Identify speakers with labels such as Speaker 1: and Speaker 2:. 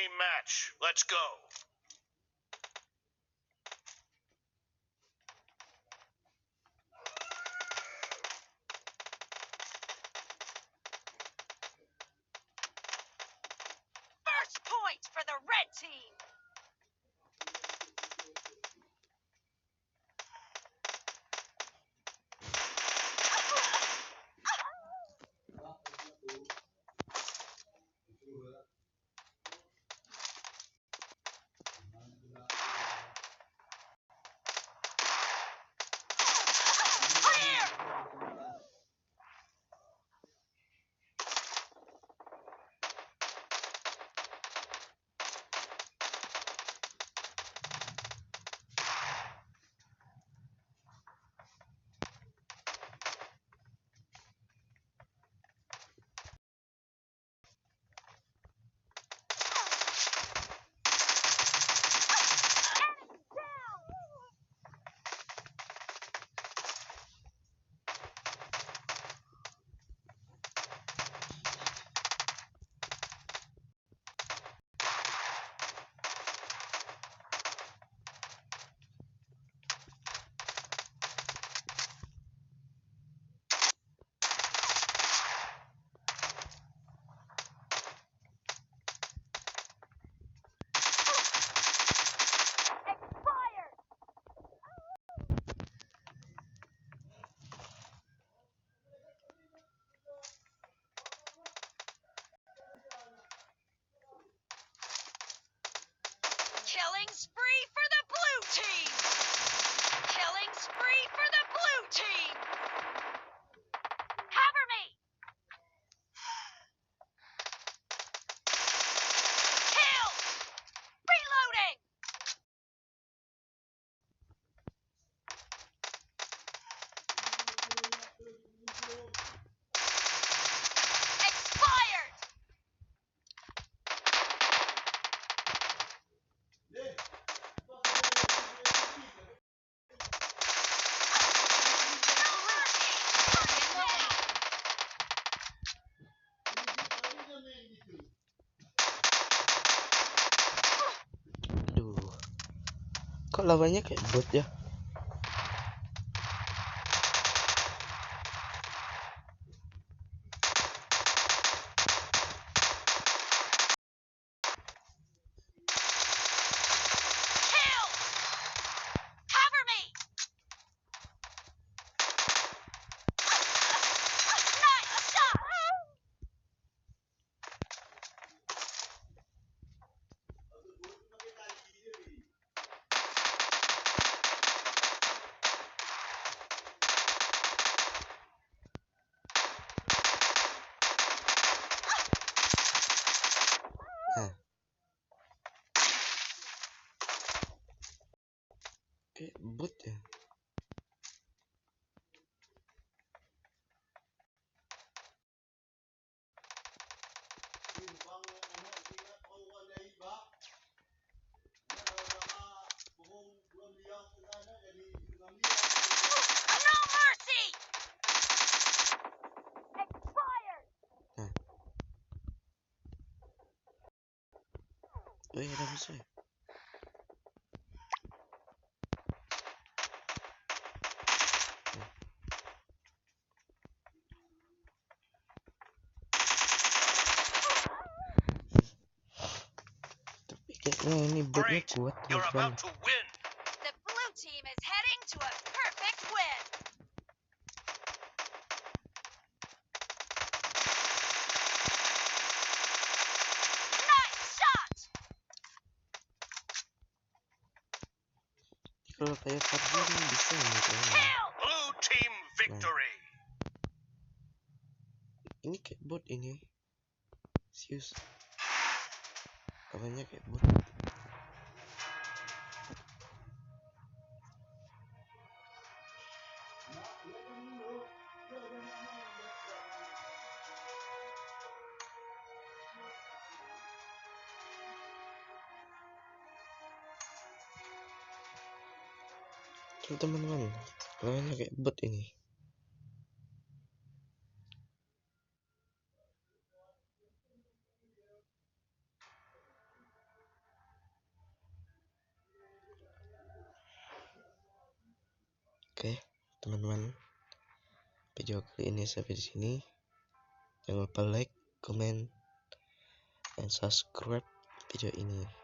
Speaker 1: team match. Let's go.
Speaker 2: First point for the red team. Killing spree for the blue team! Killing spree for the blue team! Cover me! Kill! Reloading! Expired!
Speaker 3: Aduh, kok lawannya kayak bot ya?
Speaker 2: Kill! Cover me! Nice shot!
Speaker 3: Nah, kayak bot ya.
Speaker 2: No mercy! Expired!
Speaker 3: Nah, oh iya ada musuh ya? Tapi kayaknya ini botnya
Speaker 1: Great.
Speaker 3: kuat
Speaker 1: You're
Speaker 3: teman-teman.
Speaker 1: about to win.
Speaker 2: The blue team is heading to a perfect win. Nice shot!
Speaker 3: Kalau kayak Farhan bisa nih kayaknya.
Speaker 2: Kill!
Speaker 1: Blue team victory.
Speaker 3: Ini kayak bot ini. Sius. Lawannya kayak bot. Teman-teman, lawannya kayak bot ini. Oke, teman-teman. Video kali ini sampai di sini. Jangan lupa like, comment, and subscribe video ini.